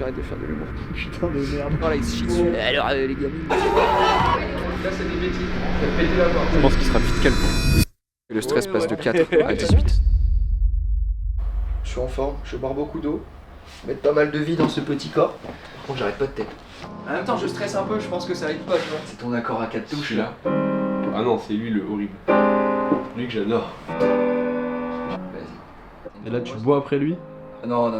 j'arrête de faire de l'humour. Putain de merde. Voilà, il se chie dessus. Alors, les gamines. Là, c'est des bêtises. Péter la porte. Je pense qu'il sera vite calme. Le stress passe de 4 à 18. Je suis en forme, je bois beaucoup d'eau. Mettre pas mal de vie dans ce petit corps. Par contre, j'arrête pas de tête. En même temps, je stresse un peu, je pense que ça aide pas, tu vois. C'est ton accord à 4 touches là. Ah non, c'est lui le horrible. Lui que j'adore. Vas-y. Et là, tu bois après lui? Non.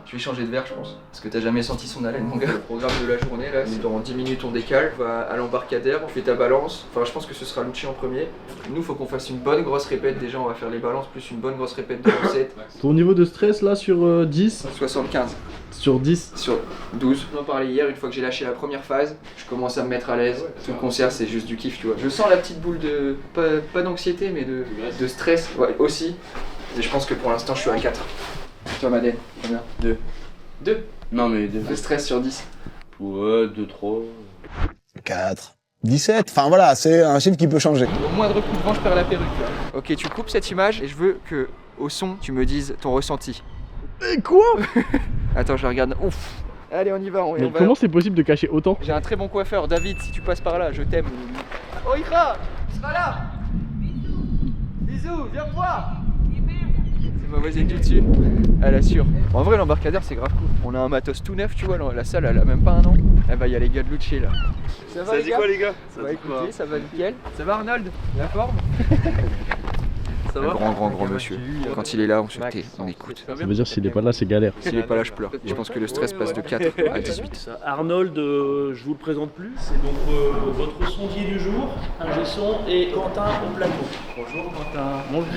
Je vais changer de verre, je pense. Parce que t'as jamais senti son haleine, mon gars. Le programme de la journée, là, c'est dans 10 minutes, on décale, on va à l'embarcadère, on fait ta balance. Enfin, je pense que ce sera Lucci en premier. Nous, faut qu'on fasse une bonne grosse répète. Déjà, on va faire les balances, plus une bonne grosse répète de recette. Ton niveau de stress là sur 10? 75. Sur 10? Sur 12. On en parlait hier, une fois que j'ai lâché la première phase, je commence à me mettre à l'aise. Tout le concert, c'est juste du kiff, tu vois. Je sens la petite boule de. Pas d'anxiété, mais de stress, ouais, aussi. Et je pense que pour l'instant, je suis à 4. Toi, Madeleine, combien? 2. Non mais De stress sur 10. ouais, 2, 3. 4. 17. Enfin voilà, c'est un chiffre qui peut changer. Au moindre coup de vent, je perds la perruque. Là. Ok, tu coupes cette image et je veux que, au son, tu me dises ton ressenti. Et quoi? Attends, je regarde. Ouf. Allez, on y va. Mais comment c'est possible de cacher autant? J'ai un très bon coiffeur, David, si tu passes par là, je t'aime. Oh, Ira, tu seras là. Bisous, viens me voir. C'est ma voisine du dessus. Elle assure. En vrai, l'embarcadère, c'est grave cool. On a un matos tout neuf, tu vois. La salle, elle a même pas un an. Eh bah, il y a les gars de Lucci là. Ça va, les gars? les gars? Ça va, écoutez, ça va nickel. Ça va, Arnold? La forme? Ça Un va? grand monsieur. Quand il est là, on se tait, on écoute. Ça veut dire s'il est pas là, c'est galère. S'il est pas là, je pleure. Je pense que le stress passe de 4 à 18. Arnold, je vous le présente plus, c'est donc votre sondier du jour, ingé son, et Quentin au plateau. Bonjour Quentin. Bonjour.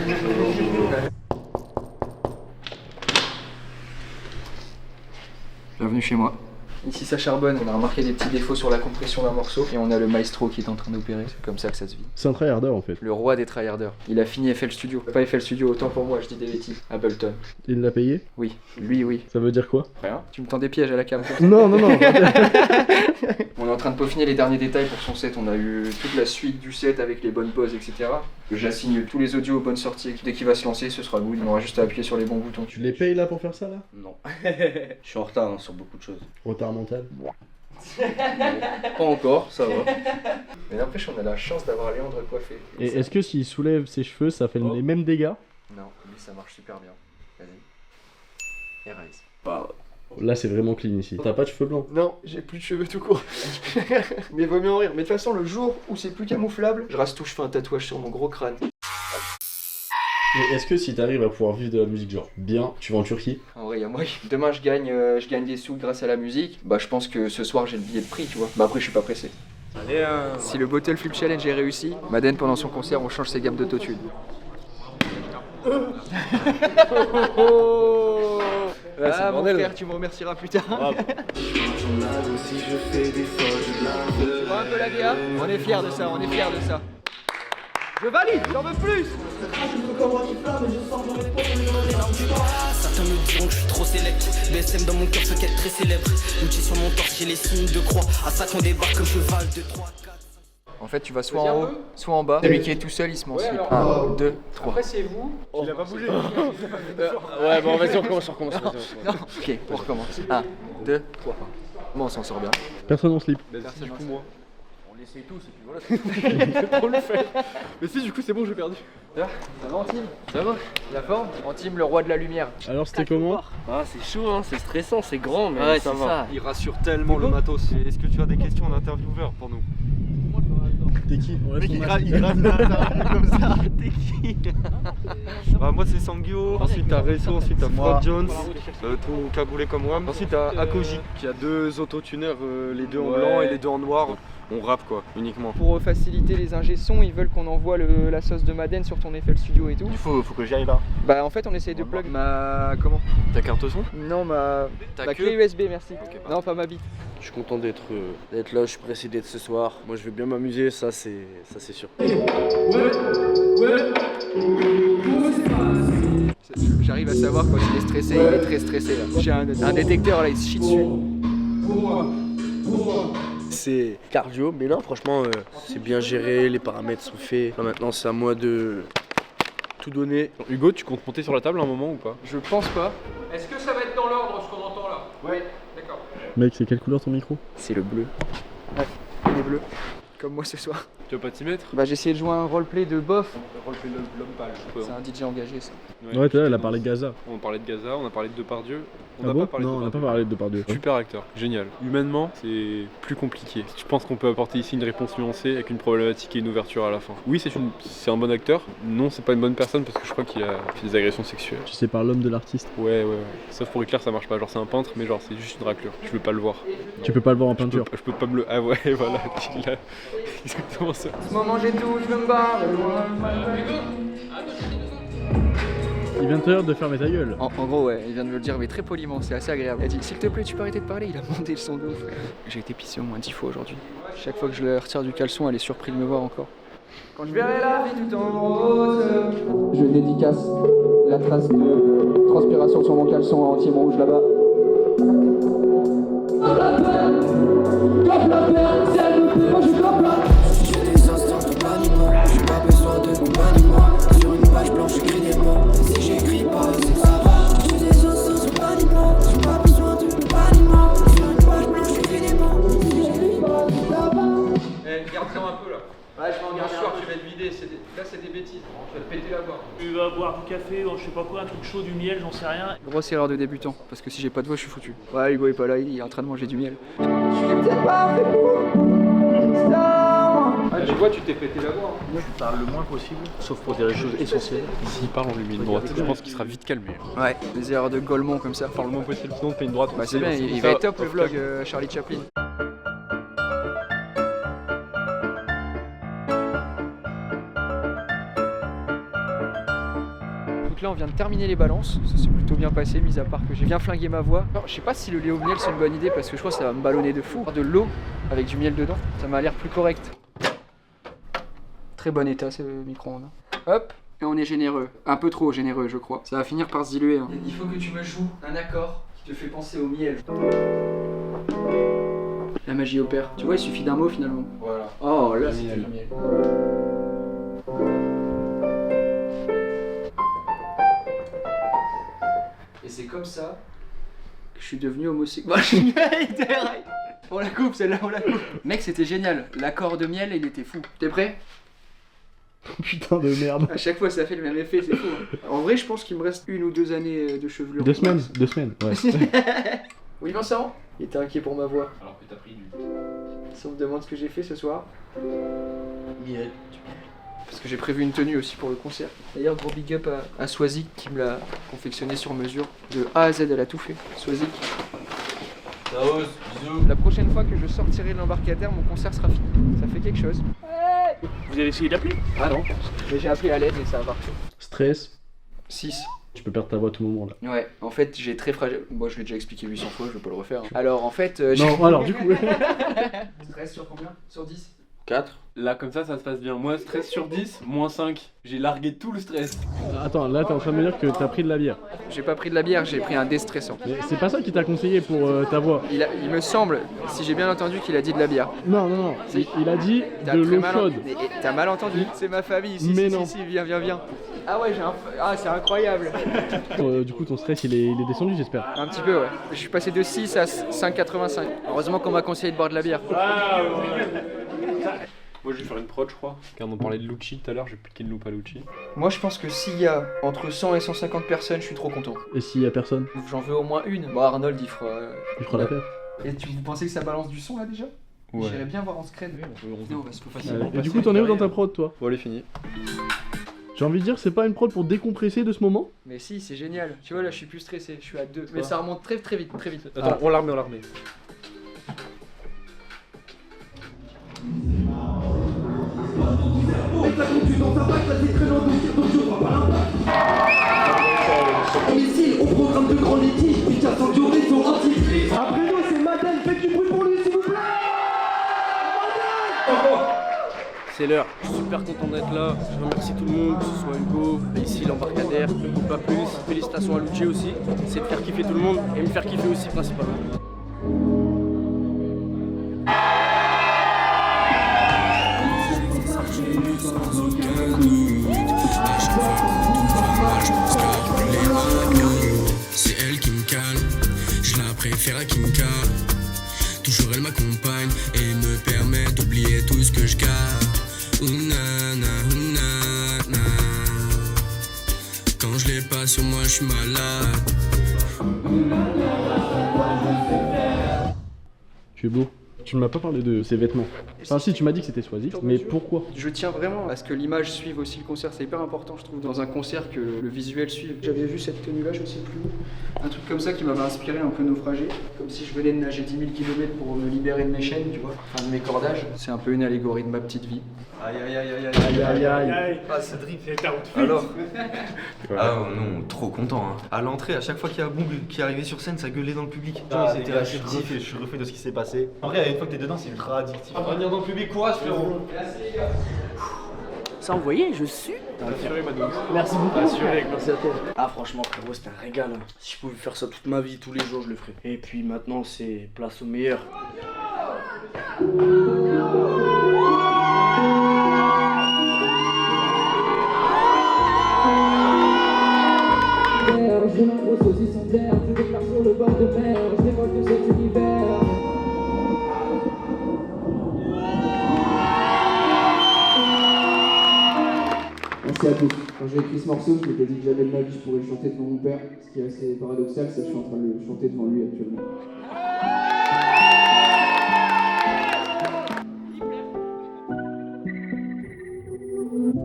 Bienvenue chez moi. Ici ça charbonne, on a remarqué des petits défauts sur la compression d'un morceau et on a le maestro qui est en train d'opérer, c'est comme ça que ça se vit. C'est un tryharder en fait. Le roi des tryharders. Il a fini FL Studio. Pas FL Studio, autant pour moi, je dis des bêtises. Ableton. Il l'a payé? Oui, lui oui. Ça veut dire quoi? Rien. Tu me tends des pièges à la cam. Non. On est en train de peaufiner les derniers détails pour son set. On a eu toute la suite du set avec les bonnes pauses, etc. J'assigne tous les audios aux bonnes sorties. Dès qu'il va se lancer, ce sera good. On aura juste à appuyer sur les bons boutons. Tu les payes là pour faire ça là? Non. Je suis en retard sur beaucoup de choses. Retard mental. Pas encore, ça va. Mais n'empêche, on a la chance d'avoir Léandre coiffé. Et est-ce que s'il soulève ses cheveux, ça fait les mêmes dégâts? Non, lui ça marche super bien. Vas-y. Erase. Là c'est vraiment clean ici. T'as pas de cheveux blancs? Non, j'ai plus de cheveux tout court. Mais vaut mieux en rire. Mais de toute façon, le jour où c'est plus camouflable, je rase tout, je fais un tatouage sur mon gros crâne. Et est-ce que si t'arrives à pouvoir vivre de la musique genre bien, tu vas en Turquie? En vrai, il y a moyen. Demain, je gagne des sous grâce à la musique. Bah, je pense que ce soir, j'ai le billet de prix, tu vois. Bah, après, je suis pas pressé. Allez, Si le Bottle Flip Challenge est réussi, Madeleine, pendant son concert, on change ses gammes d'autotune. Ah, mon frère, tu me remercieras plus tard. Tu vois un peu la DA? On est fiers de ça, on est fiers de ça. Je valide, j'en veux plus. Certains me diront que je suis trop sélect. BSM dans mon cœur, ce qu'être très célèbre. L'outil sur mon torse, j'ai les signes de croix. À ça qu'on débarque comme cheval de 3, 4. En fait, tu vas soit en haut, soit en bas. Celui qui est tout seul, il se slip. 1, 2, 3. Après, c'est vous. Il a pas bougé. Ouais, bon, vas-y, on recommence. Non, ok, on recommence. 1, 2, 3. Bon, on s'en sort bien. Personne en slip. Personne Du coup, moi. On essaye tous et puis voilà. Trop le faire. Mais si, du coup, c'est bon, j'ai perdu. Ça va, Antime? Ça va? La forme? Antime, le roi de la lumière. Alors c'était comment? Ah, c'est chaud, hein, c'est stressant, c'est grand, mais Ouais, ça c'est va. ça. Il rassure tellement le matos. Est-ce que tu as des questions d'intervieweur pour nous? T'es qui? On laisse Mec, ton il masque. grave une interview comme ça. T'es qui? Bah, moi, c'est Sangyo. Ensuite, t'as Resso. Ensuite, t'as Froid Jones. Tout cagoulé comme moi. Ensuite, t'as Akoji qui a deux autotuneurs, les deux en blanc et les deux en noir. On rappe quoi, uniquement. Pour faciliter les ingé sons, ils veulent qu'on envoie la sauce de Madeleine sur ton FL Studio et tout. Il faut que j'y aille là. Bah en fait on essaye de plug ma... comment? Ta carte son? Non ma Ta clé USB, merci. Ok, Non pas ma bite. Je suis content d'être là, je suis pressé d'être ce soir. Moi, je vais bien m'amuser, ça c'est sûr. J'arrive à savoir quand il est stressé, il est très stressé là. J'ai un détecteur là, il se chie dessus. C'est cardio, mais là, franchement, c'est bien géré, les paramètres sont faits. Là, maintenant, c'est à moi de tout donner. Hugo, tu comptes monter sur la table un moment ou pas? Je pense pas. Est-ce que ça va être dans l'ordre ce qu'on entend là? Ouais. Mec, c'est quelle couleur ton micro? C'est le bleu. Ouais, il est bleu. Comme moi ce soir. Tu vas pas t'y mettre? Bah j'ai essayé de jouer un roleplay de bof. Roleplay de l'homme pâle. C'est un DJ engagé ça. Ouais, t'as elle a parlé de Gaza. On parlait de Gaza, on a parlé de Depardieu. On Ah n'a bon? pas parlé Non, de on n'a Depardieu. pas parlé de Depardieu. Super acteur, génial. Humainement, c'est plus compliqué. Je pense qu'on peut apporter ici une réponse nuancée avec une problématique et une ouverture à la fin. Oui, c'est un bon acteur. Non, c'est pas une bonne personne parce que je crois qu'il a fait des agressions sexuelles. Tu sais par l'homme de l'artiste. Ouais. Sauf pour éclair, ça marche pas. Genre, c'est un peintre, mais genre, c'est juste une raclure. Je veux pas le voir. Tu peux pas le voir en peinture. Je peux pas me le. Ah ouais, voilà. Il a exactement ça. Ce moment j'ai tout, je veux me barrer. Il vient de te dire de fermer ta gueule. En gros, ouais, il vient de me le dire, mais très poliment, c'est assez agréable. Il a dit, s'il te plaît, tu peux arrêter de parler. Il a monté le son de ouf. J'ai été pissé au moins 10 fois aujourd'hui. Chaque fois que je le retire du caleçon, elle est surprise de me voir encore. Quand je verrai la vie tout en rose, je dédicace la trace de transpiration sur mon caleçon à entièrement rouge là-bas. J'ai des instants de paniquement, j'ai pas besoin de compagnement. Sur une page blanche, j'écris des mots. Si j'écris pas, c'est que ça va. J'ai des instants de paniquement, j'ai pas besoin de compagnement. Sur une page blanche, j'écris des mots. Si j'écris pas, c'est que ça va. Garde-en un peu là. Ouais, je vais en garder soir, tu vas te vider. Là, c'est des bêtises. Tu vas te péter la voix. Tu vas boire du café, je sais pas quoi, un truc chaud, du miel, j'en sais rien. Grosse erreur de débutant, parce que si j'ai pas de voix, je suis foutu. Ouais, Hugo est pas là, il est en train de manger du miel. Ah, tu vois, tu t'es pété la voix. Moi je parle le moins possible, sauf pour des choses essentielles. S'il parle, on lui met une droite. Je pense qu'il sera vite calmé. Ouais, des erreurs de Golemont comme ça. Parle le moins possible, sinon t'as une droite. Bah c'est bien, il va être top le vlog Charlie Chaplin. Donc là on vient de terminer les balances, ça s'est plutôt bien passé, mis à part que j'ai bien flingué ma voix. Alors, je sais pas si le lait au miel c'est une bonne idée parce que je crois que ça va me ballonner de fou. De l'eau avec du miel dedans, ça m'a l'air plus correct. Très bon état ce micro-ondes. Hop, et on est généreux. Un peu trop généreux je crois. Ça va finir par se diluer. Hein. Il faut que tu me joues un accord qui te fait penser au miel. La magie opère. Tu vois, il suffit d'un mot finalement. Voilà. Oh là c'est Miel. du miel. Et c'est comme ça que je suis devenu homosexuel. On la coupe celle-là, on la coupe. Mec, c'était génial. L'accord de miel, il était fou. T'es prêt? Putain de merde. À chaque fois, ça fait le même effet, c'est fou. Hein. En vrai, je pense qu'il me reste 1 ou 2 années de chevelure. 2 semaines, 2 semaines, ouais. Oui, Vincent? Il était inquiet pour ma voix. Alors que t'as pris du. Si on me demande ce que j'ai fait ce soir. Miel. Parce que j'ai prévu une tenue aussi pour le concert. D'ailleurs, gros big up à Swazik qui me l'a confectionné sur mesure. De A à Z, elle a tout fait. Swazik. Bisous. La prochaine fois que je sortirai de l'embarcadère, mon concert sera fini. Ça fait quelque chose. Vous avez essayé d'appeler? Ah non. Mais j'ai appelé à l'aide et ça a marché. Stress, 6. tu peux perdre ta voix à tout moment là. Ouais, en fait, j'ai très fragile. Moi, je l'ai déjà expliqué 800 fois, je vais pas le refaire. Hein. Alors, en fait. Non, alors du coup. Stress sur combien? Sur 10? 4. Là, comme ça se passe bien. Moi, stress sur 10, moins 5. J'ai largué tout le stress. Attends, là t'es en train de me dire que t'as pris de la bière. J'ai pas pris de la bière, j'ai pris un déstressant. Mais c'est pas ça qui t'a conseillé pour ta voix. Il me semble, si j'ai bien entendu, qu'il a dit de la bière. Non, non, non. Il a dit T'as de très l'eau mal chaude. T'as mal entendu, c'est ma famille. Si, Mais si, non. si, viens. Ah ouais, j'ai un. Ah, c'est incroyable. Du coup ton stress il est descendu j'espère. Un petit peu, ouais. Je suis passé de 6 à 5,85. Heureusement qu'on m'a conseillé de boire de la bière. Moi, je vais faire une prod, je crois. Car on parlait de Lucci tout à l'heure, j'ai piqué une loupe à Lucci. Moi, je pense que s'il y a entre 100 et 150 personnes, je suis trop content. Et s'il y a personne, J'en veux au moins une. Bon, Arnold, il fera. il fera la paire. Et vous pensez que ça balance du son là déjà? Ouais. J'irais bien voir en scred. Non, on va se facilement. Et du coup t'en es où dans ta prod toi? Bon, allez, fini. J'ai envie de dire c'est pas une prod pour décompresser de ce moment? Mais si, c'est génial. Tu vois, là, je suis plus stressé. Je suis à 2. Mais ça remonte très vite, très vite. Attends, on l'a remet. Imbécile, au programme de grand litige, putain, sans durée, sont anti. Après nous, c'est Madeleine, faites du bruit pour lui, s'il vous plaît. C'est l'heure, je suis super content d'être là, je remercie tout le monde, que ce soit Hugo, ici l'embarcadère, ne coupe pas plus, félicitations à Lucci aussi, c'est de faire kiffer tout le monde et me faire kiffer aussi principalement. C'est elle qui me calme, je la préfère à Kimka. Toujours elle m'accompagne et me permet d'oublier tout ce que je garde. Ounana. Quand je l'ai pas sur moi, je suis malade. Tu es beau. Tu ne m'as pas parlé de ces vêtements. Enfin si, tu m'as dit que c'était Swazik, mais pourquoi? Je tiens vraiment à ce que l'image suive aussi le concert, c'est hyper important je trouve dans un concert que le visuel suive. J'avais vu cette tenue là, je sais plus où, un truc comme ça qui m'avait inspiré un peu naufragé, comme si je venais de nager 10 000 km pour me libérer de mes chaînes, tu vois, enfin de mes cordages. C'est un peu une allégorie de ma petite vie. Aïe aïe aïe aïe Aïe aïe aïe. Ah Cédric, Alors, ah non, trop content hein. À l'entrée, à chaque fois qu'il y a Boog qui arrivait sur scène, ça gueulait dans le public. Ils étaient réceptifs et je suis refait de ce qui s'est passé. En vrai, une fois que t'es dedans, c'est ultra addictif. On va venir dans le public, courage frérot. Ça, vous voyez, je suis. Merci beaucoup. Merci à toi. Ah, franchement, frérot, c'était un régal. Hein. Si je pouvais faire ça toute ma vie, tous les jours, je le ferais. Et puis maintenant, c'est place au meilleur. Je m'impose aussi sans terre, je déclare sur le bord de mer, je révolte de cet univers. Merci à tous. Quand j'ai écrit ce morceau, je m'étais dit que jamais de ma vie je pourrais le chanter devant mon père. Ce qui est assez paradoxal, c'est que je suis en train de le chanter devant lui actuellement.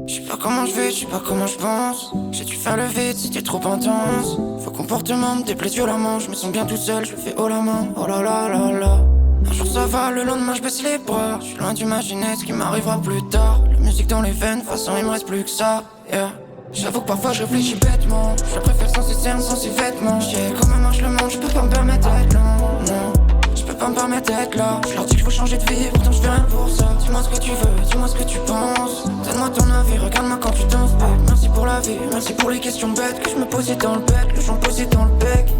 Je sais pas comment je vais, je sais pas comment je pense. J'ai dû faire le vide, c'était trop intense. Faux comportement me déplaise violemment. Je me sens bien tout seul, je le fais haut la main. Oh là là là là. Un jour ça va, le lendemain je baisse les bras. Je suis loin d'imaginer ce qui m'arrivera plus tard. La musique dans les veines, de toute façon il me reste plus que ça. Yeah. J'avoue que parfois je réfléchis bêtement. Je préfère sans ces cernes, sans ces vêtements. Je sais comment marche le monde, je peux pas me permettre d'être long. Non. Je peux pas me permettre d'être là. Je leur dis que je veux changer de vie, pourtant je fais rien pour ça. Dis-moi ce que tu veux, dis-moi ce que tu penses. Donne-moi ton avis, regarde-moi quand tu danses, babe. Merci pour la vie, merci pour les questions bêtes que je me posais dans le bec, le chant posé dans le bec.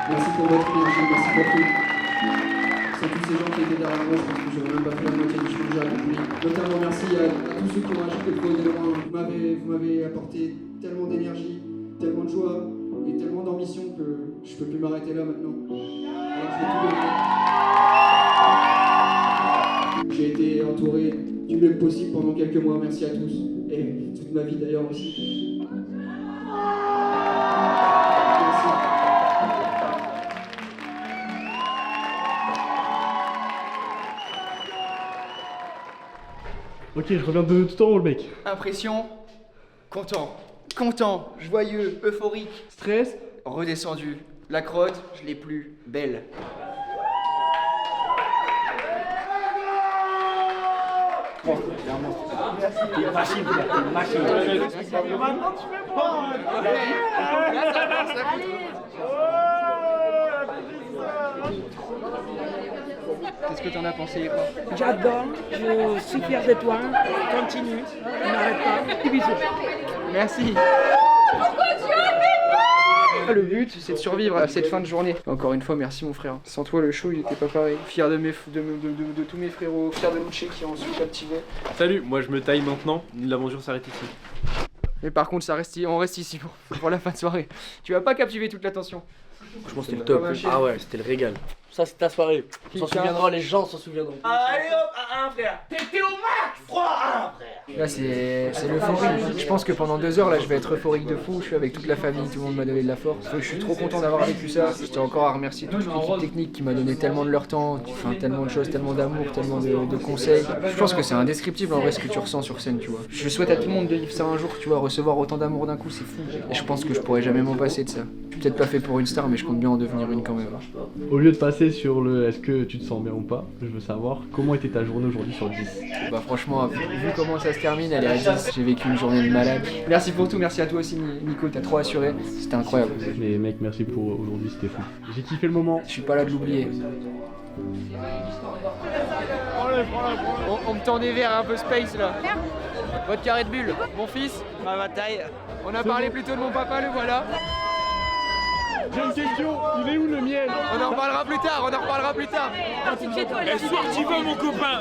Merci pour votre énergie, merci pour tout. Sans tous ces gens qui étaient derrière moi, je pense que j'aurais même pas fait la moitié du chemin que j'ai accompli. Notamment merci à tous ceux qui ont agi de près ou de loin. Vous m'avez apporté tellement d'énergie, tellement de joie et tellement d'ambition que je peux plus m'arrêter là maintenant. Alors je vais tout donner. J'ai été entouré du mieux possible pendant quelques mois, merci à tous. Et toute ma vie d'ailleurs aussi. Merci. Ok, je reviens de tout en haut le mec. impression, content, joyeux, euphorique, Stress. redescendu. La crotte, je l'ai plus belle. Qu'est-ce que t'en as pensé, Yekra? J'adore, je suis fier de toi, continue, n'arrête pas, bisous. Merci. Le but, c'est de survivre à cette fin de journée. Encore une fois, merci mon frère. Sans toi, le show, il était pas pareil. Fier de tous mes frérots, fier de Luce qui ont su captiver. Salut, moi je me taille maintenant, l'aventure s'arrête ici. Mais par contre, on reste ici pour la fin de soirée. Tu vas pas captiver toute l'attention. Franchement, c'était le top. Ah ouais, c'était le régal. Ça, c'est ta soirée. On s'en souviendra, les gens s'en souviendront. Allez hop, à un frère, t'étais au max, froid à un frère. Là, c'est l'euphorie. Je pense que pendant 2 heures, là, je vais être euphorique de fou. Je suis avec toute la famille, tout le monde m'a donné de la force. Je suis trop content d'avoir vécu ça. J'étais encore à remercier toute l'équipe technique qui m'a donné tellement de leur temps, enfin, tellement de choses, tellement d'amour, tellement de conseils. Je pense que c'est indescriptible en vrai ce que tu ressens sur scène, tu vois. Je souhaite à tout le monde de vivre ça un jour, tu vois, recevoir autant d'amour d'un coup, c'est fou. Et je pense que je pourrais jamais m'en passer de ça. Je suis peut-être pas fait pour une star, mais je compte bien en devenir une quand même. Au lieu de passer sur le est-ce que tu te sens bien ou pas, je veux savoir comment était ta journée aujourd'hui sur 10. Bah franchement, vu comment ça se termine, elle est à 10. J'ai vécu une journée de malade. Merci pour tout, merci à toi aussi Nico, t'as trop assuré. C'était incroyable. Mais mec, merci pour aujourd'hui, c'était fou. J'ai kiffé le moment. Je suis pas là de l'oublier. On me tend des verres un peu space là. Votre carré de bulle, mon fils, ma bataille. On a parlé plutôt de mon papa, le voilà. J'ai une question, il est où le miel? On en reparlera plus tard, C'est chez toi, Soir, tu vas mon copain.